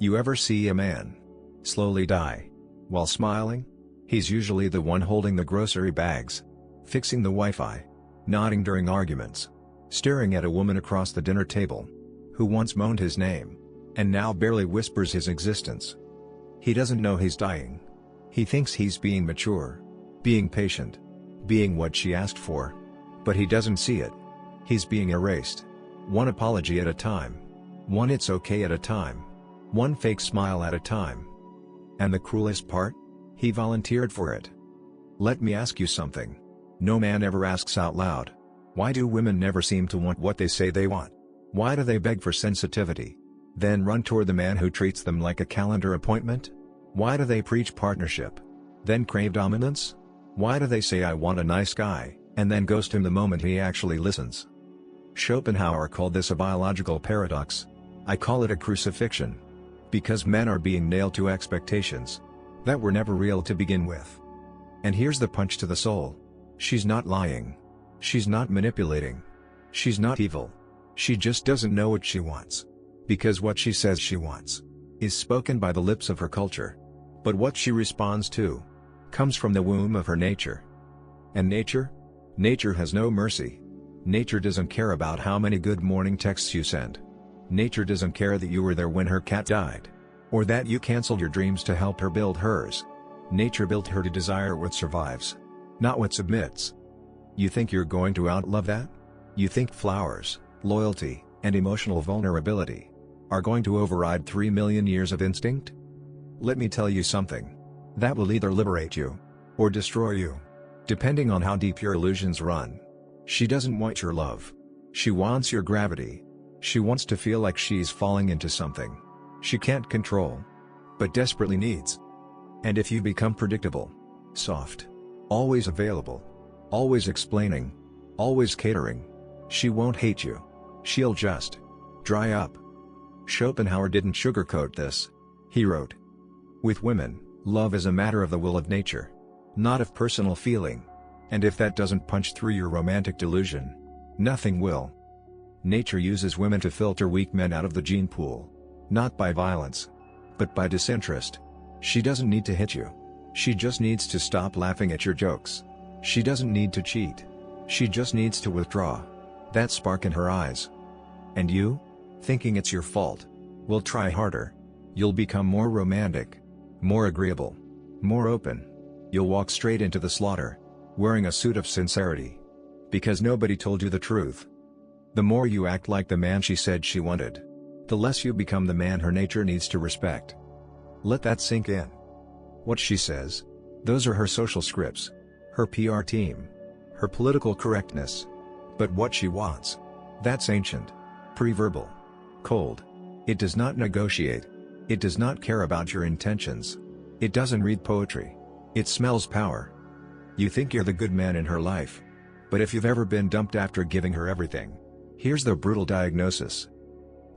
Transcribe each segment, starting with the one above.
You ever see a man slowly die while smiling? He's usually the one holding the grocery bags, fixing the Wi-Fi, nodding during arguments, staring at a woman across the dinner table, who once moaned his name, and now barely whispers his existence. He doesn't know he's dying. He thinks he's being mature, being patient, being what she asked for. But he doesn't see it. He's being erased. One apology at a time. One "it's okay" at a time. One fake smile at a time. And the cruelest part? He volunteered for it. Let me ask you something. No man ever asks out loud, why do women never seem to want what they say they want? Why do they beg for sensitivity, then run toward the man who treats them like a calendar appointment? Why do they preach partnership, then crave dominance? Why do they say "I want a nice guy," and then ghost him the moment he actually listens? Schopenhauer called this a biological paradox. I call it a crucifixion. Because men are being nailed to expectations that were never real to begin with. And here's the punch to the soul. She's not lying. She's not manipulating. She's not evil. She just doesn't know what she wants. Because what she says she wants is spoken by the lips of her culture. But what she responds to comes from the womb of her nature. And nature? Nature has no mercy. Nature doesn't care about how many good morning texts you send. Nature doesn't care that you were there when her cat died, or that you canceled your dreams to help her build hers. Nature built her to desire what survives, not what submits. You think you're going to outlove that? You think flowers, loyalty, and emotional vulnerability are going to override 3 million years of instinct? Let me tell you something. That will either liberate you or destroy you, depending on how deep your illusions run. She doesn't want your love. She wants your gravity. She wants to feel like she's falling into something she can't control, but desperately needs. And if you become predictable, soft, always available, always explaining, always catering, she won't hate you. She'll just dry up. Schopenhauer didn't sugarcoat this. He wrote, "With women, love is a matter of the will of nature, not of personal feeling. And if that doesn't punch through your romantic delusion, nothing will." Nature uses women to filter weak men out of the gene pool, not by violence, but by disinterest. She doesn't need to hit you. She just needs to stop laughing at your jokes. She doesn't need to cheat. She just needs to withdraw that spark in her eyes. And you, thinking it's your fault, will try harder. You'll become more romantic, more agreeable, more open. You'll walk straight into the slaughter, wearing a suit of sincerity. Because nobody told you the truth. The more you act like the man she said she wanted, the less you become the man her nature needs to respect. Let that sink in. What she says, those are her social scripts, her PR team, her political correctness. But what she wants, that's ancient, pre-verbal, cold. It does not negotiate. It does not care about your intentions. It doesn't read poetry. It smells power. You think you're the good man in her life. But if you've ever been dumped after giving her everything, here's the brutal diagnosis.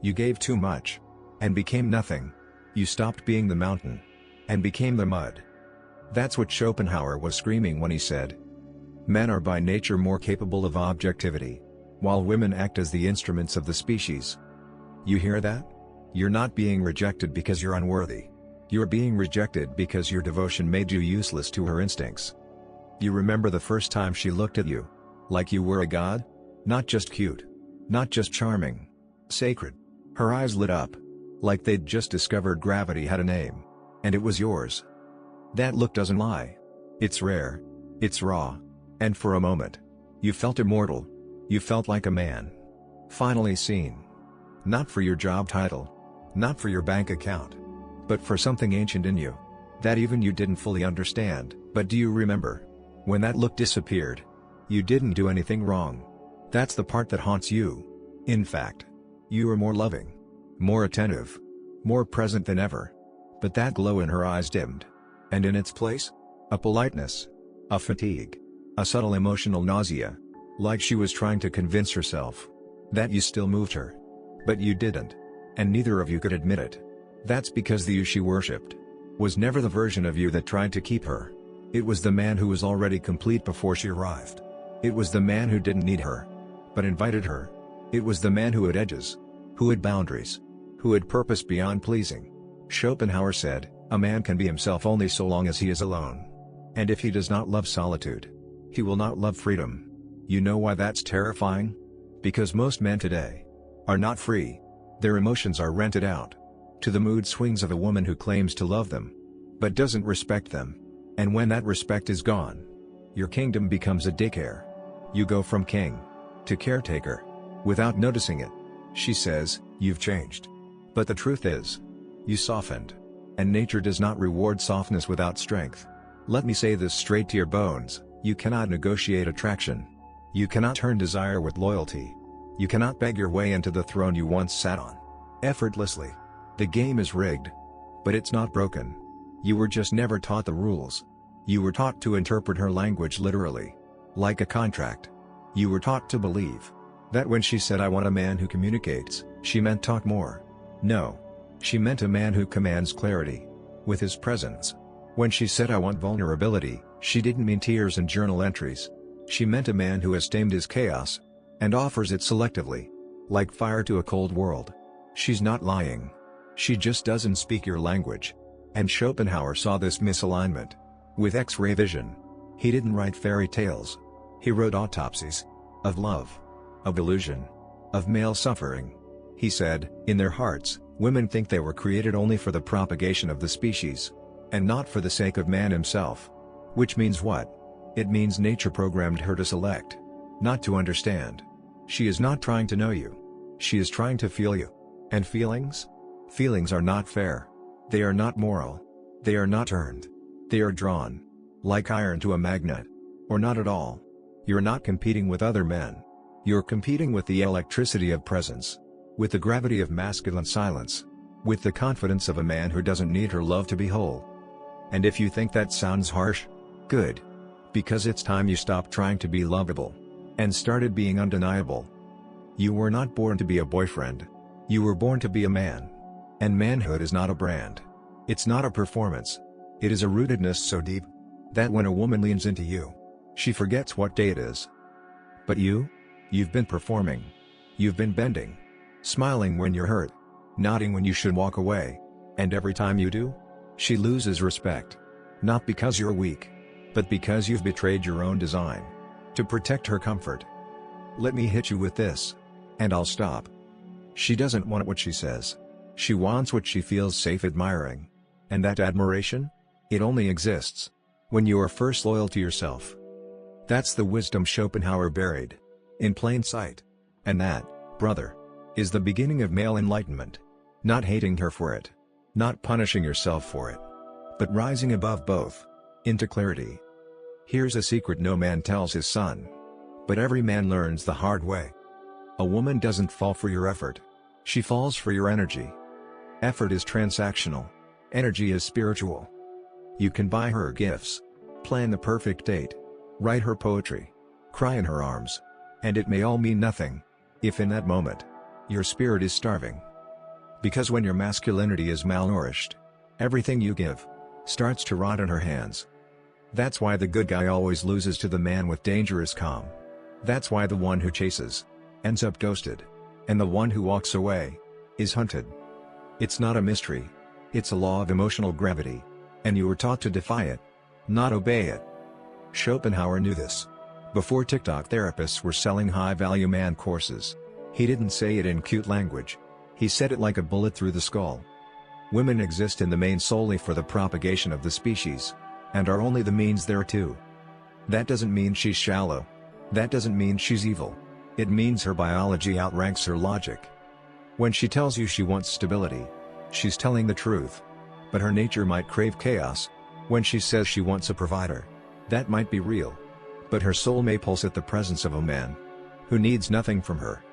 You gave too much, and became nothing. You stopped being the mountain, and became the mud. That's what Schopenhauer was screaming when he said, men are by nature more capable of objectivity, while women act as the instruments of the species. You hear that? You're not being rejected because you're unworthy. You're being rejected because your devotion made you useless to her instincts. You remember the first time she looked at you, like you were a god? Not just cute. Not just charming. Sacred. Her eyes lit up, like they'd just discovered gravity had a name. And it was yours. That look doesn't lie. It's rare. It's raw. And for a moment, you felt immortal. You felt like a man. Finally seen. Not for your job title. Not for your bank account. But for something ancient in you, that even you didn't fully understand. But do you remember? When that look disappeared, you didn't do anything wrong. That's the part that haunts you. In fact, you were more loving, more attentive, more present than ever. But that glow in her eyes dimmed. And in its place, a politeness, a fatigue, a subtle emotional nausea. Like she was trying to convince herself that you still moved her. But you didn't. And neither of you could admit it. That's because the you she worshipped was never the version of you that tried to keep her. It was the man who was already complete before she arrived. It was the man who didn't need her, but invited her. It was the man who had edges, who had boundaries, who had purpose beyond pleasing. Schopenhauer said, "A man can be himself only so long as he is alone. And if he does not love solitude, he will not love freedom." You know why that's terrifying? Because most men today are not free. Their emotions are rented out to the mood swings of a woman who claims to love them, but doesn't respect them. And when that respect is gone, your kingdom becomes a daycare. You go from king to caretaker without noticing it. She says, "You've changed." But the truth is, you softened. And nature does not reward softness without strength. Let me say this straight to your bones: you cannot negotiate attraction. You cannot turn desire with loyalty. You cannot beg your way into the throne you once sat on effortlessly. The game is rigged. But it's not broken. You were just never taught the rules. You were taught to interpret her language literally, like a contract. You were taught to believe that when she said, "I want a man who communicates," she meant talk more. No. She meant a man who commands clarity with his presence. When she said, "I want vulnerability," she didn't mean tears and journal entries. She meant a man who has tamed his chaos and offers it selectively, like fire to a cold world. She's not lying. She just doesn't speak your language. And Schopenhauer saw this misalignment with X-ray vision. He didn't write fairy tales. He wrote autopsies of love, of illusion, of male suffering. He said, in their hearts, women think they were created only for the propagation of the species, and not for the sake of man himself. Which means what? It means nature programmed her to select, not to understand. She is not trying to know you. She is trying to feel you. And feelings? Feelings are not fair. They are not moral. They are not earned. They are drawn, like iron to a magnet. Or not at all. You're not competing with other men. You're competing with the electricity of presence, with the gravity of masculine silence, with the confidence of a man who doesn't need her love to be whole. And if you think that sounds harsh, good. Because it's time you stopped trying to be lovable and started being undeniable. You were not born to be a boyfriend. You were born to be a man. And manhood is not a brand. It's not a performance. It is a rootedness so deep that when a woman leans into you, she forgets what day it is. But you've been performing. You've been bending, smiling when you're hurt, nodding when you should walk away. And every time you do, she loses respect. Not because you're weak, but because you've betrayed your own design to protect her comfort. Let me hit you with this, and I'll stop. She doesn't want what she says. She wants what she feels safe admiring. And that admiration? It only exists when you are first loyal to yourself. That's the wisdom Schopenhauer buried in plain sight. And that, brother, is the beginning of male enlightenment. Not hating her for it. Not punishing yourself for it. But rising above both, into clarity. Here's a secret no man tells his son, but every man learns the hard way. A woman doesn't fall for your effort. She falls for your energy. Effort is transactional. Energy is spiritual. You can buy her gifts, plan the perfect date, write her poetry, cry in her arms, and it may all mean nothing if in that moment your spirit is starving. Because when your masculinity is malnourished, everything you give starts to rot in her hands. That's why the good guy always loses to the man with dangerous calm. That's why the one who chases ends up ghosted, and the one who walks away is hunted. It's not a mystery. It's a law of emotional gravity, and you were taught to defy it, not obey it. Schopenhauer knew this before TikTok therapists were selling high-value man courses. He didn't say it in cute language. He said it like a bullet through the skull. Women exist in the main solely for the propagation of the species, and are only the means thereto. That doesn't mean she's shallow. That doesn't mean she's evil. It means her biology outranks her logic. When she tells you she wants stability, she's telling the truth. But her nature might crave chaos. When she says she wants a provider, that might be real. But her soul may pulse at the presence of a man who needs nothing from her.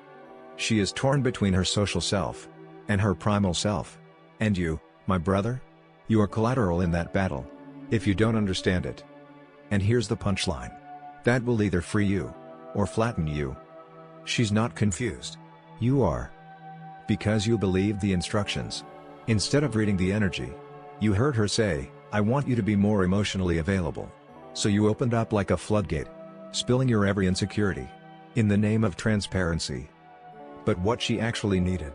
She is torn between her social self and her primal self. And you, my brother? You are collateral in that battle, if you don't understand it. And here's the punchline. That will either free you, or flatten you. She's not confused. You are. Because you believed the instructions. Instead of reading the energy, you heard her say, "I want you to be more emotionally available." So you opened up like a floodgate, spilling your every insecurity, in the name of transparency. But what she actually needed?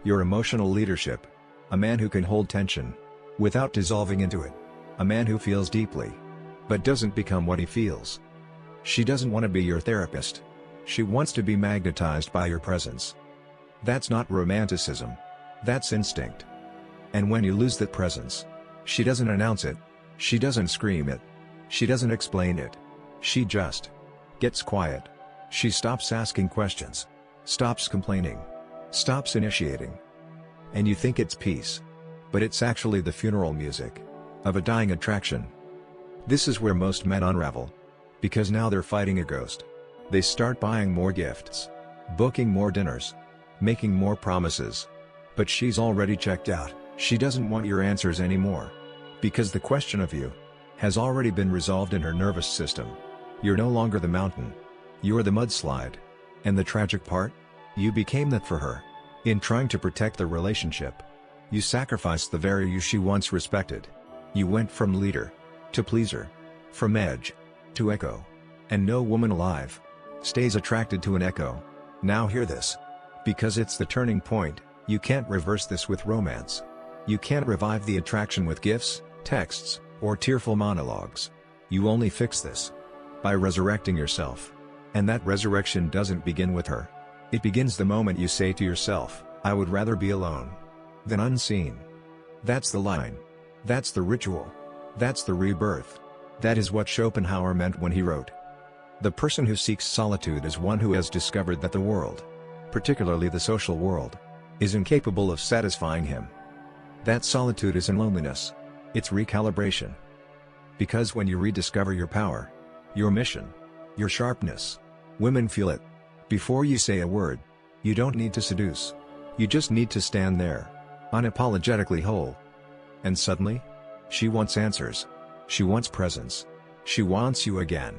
Your emotional leadership. A man who can hold tension without dissolving into it. A man who feels deeply but doesn't become what he feels. She doesn't want to be your therapist. She wants to be magnetized by your presence. That's not romanticism. That's instinct. And when you lose that presence, she doesn't announce it. She doesn't scream it. She doesn't explain it. She just gets quiet. She stops asking questions. Stops complaining. Stops initiating. And you think it's peace. But it's actually the funeral music of a dying attraction. This is where most men unravel. Because now they're fighting a ghost. They start buying more gifts, booking more dinners, making more promises. But she's already checked out. She doesn't want your answers anymore. Because the question of you has already been resolved in her nervous system. You're no longer the mountain. You're the mudslide. And the tragic part? You became that for her. In trying to protect the relationship, you sacrificed the very you she once respected. You went from leader to pleaser, from edge to echo. And no woman alive stays attracted to an echo. Now hear this. Because it's the turning point, you can't reverse this with romance. You can't revive the attraction with gifts, texts, or tearful monologues. You only fix this by resurrecting yourself. And that resurrection doesn't begin with her. It begins the moment you say to yourself, I would rather be alone than unseen. That's the line. That's the ritual. That's the rebirth. That is what Schopenhauer meant when he wrote, the person who seeks solitude is one who has discovered that the world, particularly the social world, is incapable of satisfying him. That solitude isn't loneliness. It's recalibration. Because when you rediscover your power, your mission, your sharpness, women feel it. Before you say a word, you don't need to seduce. You just need to stand there, unapologetically whole. And suddenly, she wants answers. She wants presence. She wants you again.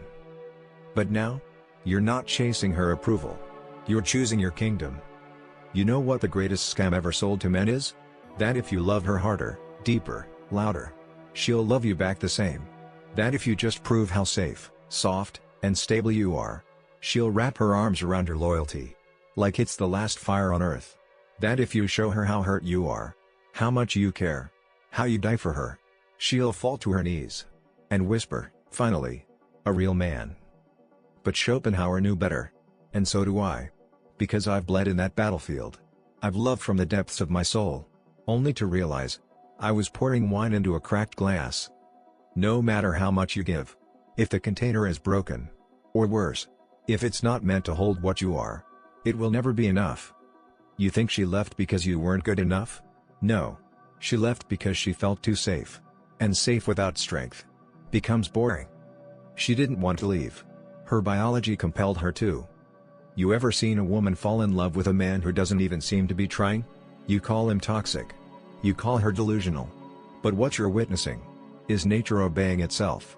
But now, you're not chasing her approval. You're choosing your kingdom. You know what the greatest scam ever sold to men is? That if you love her harder, deeper, louder, she'll love you back the same. That if you just prove how safe, soft, and stable you are, she'll wrap her arms around your loyalty, like it's the last fire on earth. That if you show her how hurt you are, how much you care, how you die for her, she'll fall to her knees and whisper, finally, a real man. But Schopenhauer knew better. And so do I. Because I've bled in that battlefield. I've loved from the depths of my soul, only to realize I was pouring wine into a cracked glass. No matter how much you give, if the container is broken, or worse, if it's not meant to hold what you are, it will never be enough. You think she left because you weren't good enough? No. She left because she felt too safe. And safe without strength becomes boring. She didn't want to leave. Her biology compelled her to. You ever seen a woman fall in love with a man who doesn't even seem to be trying? You call him toxic. You call her delusional. But what you're witnessing is nature obeying itself.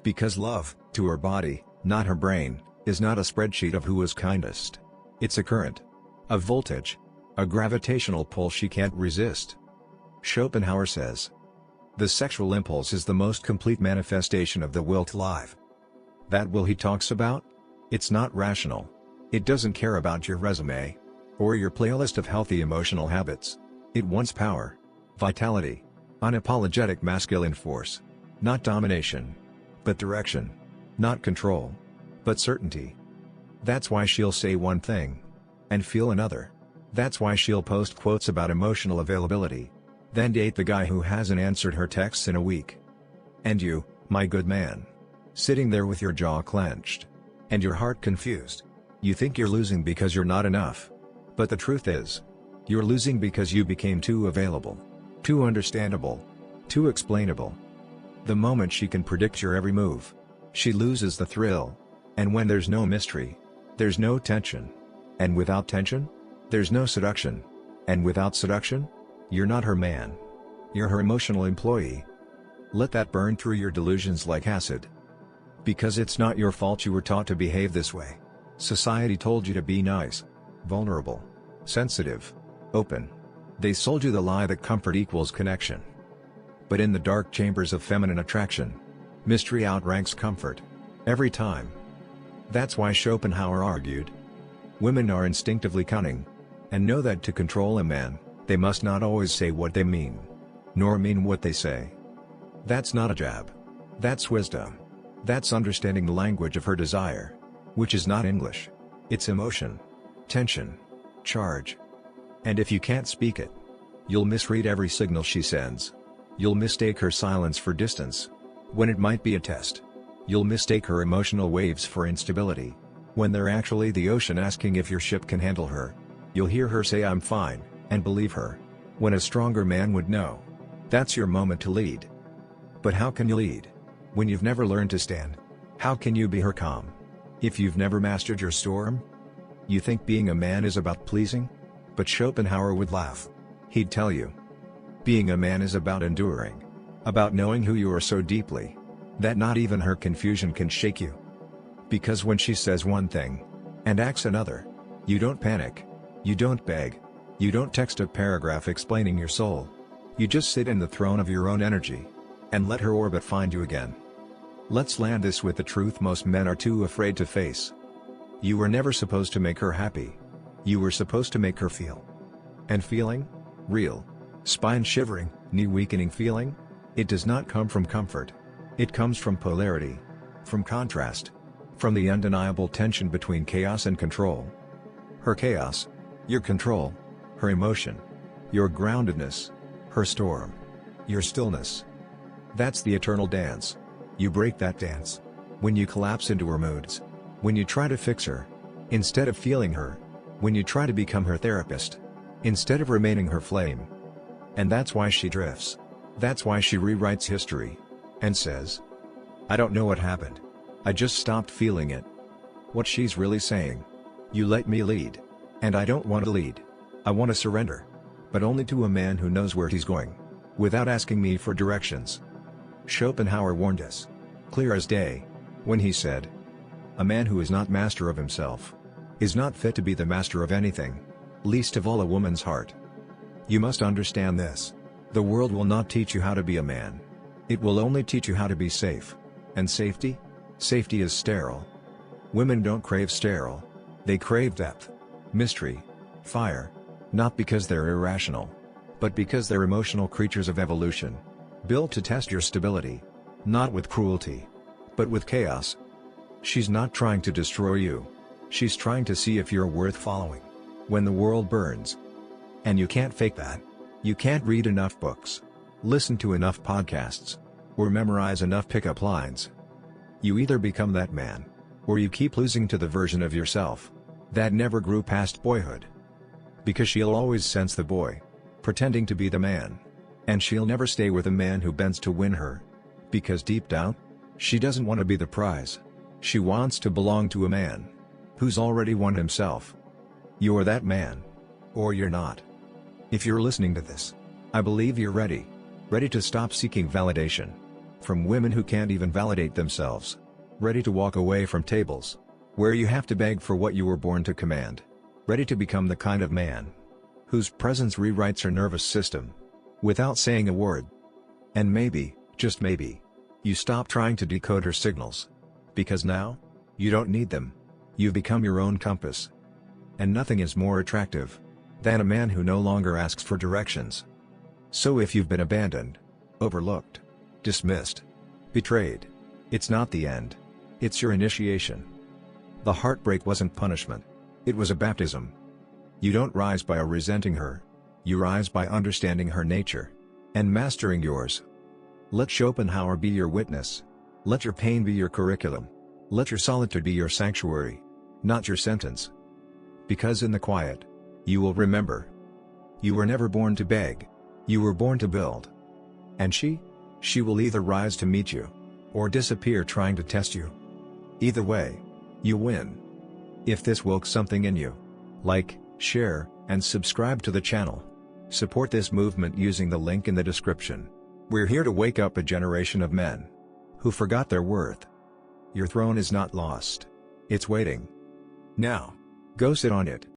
Because love, to her body, not her brain, is not a spreadsheet of who is kindest. It's a current. A voltage. A gravitational pull she can't resist. Schopenhauer says, the sexual impulse is the most complete manifestation of the will to live. That will he talks about? It's not rational. It doesn't care about your resume or your playlist of healthy emotional habits. It wants power, vitality, unapologetic masculine force. Not domination, but direction. Not control, but certainty. That's why she'll say one thing and feel another. That's why she'll post quotes about emotional availability, then date the guy who hasn't answered her texts in a week. And you, my good man, sitting there with your jaw clenched and your heart confused. You think you're losing because you're not enough. But the truth is, you're losing because you became too available, too understandable, too explainable. The moment she can predict your every move, she loses the thrill. And when there's no mystery, there's no tension. And without tension, there's no seduction. And without seduction, you're not her man. You're her emotional employee. Let that burn through your delusions like acid. Because it's not your fault you were taught to behave this way. Society told you to be nice, vulnerable, sensitive, open. They sold you the lie that comfort equals connection. But in the dark chambers of feminine attraction, mystery outranks comfort. Every time. That's why Schopenhauer argued, women are instinctively cunning, and know that to control a man, They must not always say what they mean, nor mean what they say. That's not a jab. That's wisdom. That's understanding the language of her desire, which is not English. It's emotion, tension, charge. And if you can't speak it, you'll misread every signal she sends. You'll mistake her silence for distance, when it might be a test. You'll mistake her emotional waves for instability, when they're actually the ocean asking if your ship can handle her. You'll hear her say "I'm fine," and believe her, when a stronger man would know. That's your moment to lead. But how can you lead when you've never learned to stand? How can you be her calm if you've never mastered your storm? You think being a man is about pleasing? But Schopenhauer would laugh. He'd tell you, being a man is about enduring, about knowing who you are so deeply that not even her confusion can shake you. Because when she says one thing and acts another, you don't panic, you don't beg, you don't text a paragraph explaining your soul. You just sit in the throne of your own energy and let her orbit find you again. Let's land this with the truth most men are too afraid to face. You were never supposed to make her happy. You were supposed to make her feel. And feeling? Real, spine-shivering, knee-weakening feeling? It does not come from comfort. It comes from polarity, from contrast, from the undeniable tension between chaos and control. Her chaos, your control; her emotion, your groundedness; her storm, your stillness. That's the eternal dance. You break that dance when you collapse into her moods, when you try to fix her instead of feeling her, when you try to become her therapist instead of remaining her flame. And that's why she drifts. That's why she rewrites history and says, "I don't know what happened. I just stopped feeling it." What she's really saying: you let me lead. And I don't want to lead. I want to surrender. But only to a man who knows where he's going, without asking me for directions. Schopenhauer warned us, clear as day, when he said, "A man who is not master of himself is not fit to be the master of anything, least of all a woman's heart." You must understand this. The world will not teach you how to be a man. It will only teach you how to be safe. And safety? Safety is sterile. Women don't crave sterile. They crave depth, mystery, fire. Not because they're irrational, but because they're emotional creatures of evolution, built to test your stability, not with cruelty, but with chaos. She's not trying to destroy you. She's trying to see if you're worth following when the world burns. And you can't fake that. You can't read enough books, listen to enough podcasts, or memorize enough pickup lines. You either become that man, or you keep losing to the version of yourself that never grew past boyhood. Because she'll always sense the boy pretending to be the man. And she'll never stay with a man who bends to win her. Because deep down, she doesn't want to be the prize. She wants to belong to a man who's already won himself. You're that man. Or you're not. If you're listening to this, I believe you're ready. Ready to stop seeking validation from women who can't even validate themselves. Ready to walk away from tables where you have to beg for what you were born to command. Ready to become the kind of man whose presence rewrites her nervous system without saying a word. And maybe, just maybe, you stop trying to decode her signals. Because now, you don't need them. You've become your own compass. And nothing is more attractive than a man who no longer asks for directions. So if you've been abandoned, overlooked, dismissed, betrayed, it's not the end. It's your initiation. The heartbreak wasn't punishment. It was a baptism. You don't rise by resenting her. You rise by understanding her nature and mastering yours. Let Schopenhauer be your witness. Let your pain be your curriculum. Let your solitude be your sanctuary, not your sentence. Because in the quiet, you will remember. You were never born to beg. You were born to build. And she will either rise to meet you, or disappear trying to test you. Either way, you win. If this woke something in you, like, share, and subscribe to the channel. Support this movement using the link in the description. We're here to wake up a generation of men who forgot their worth. Your throne is not lost. It's waiting. Now, go sit on it.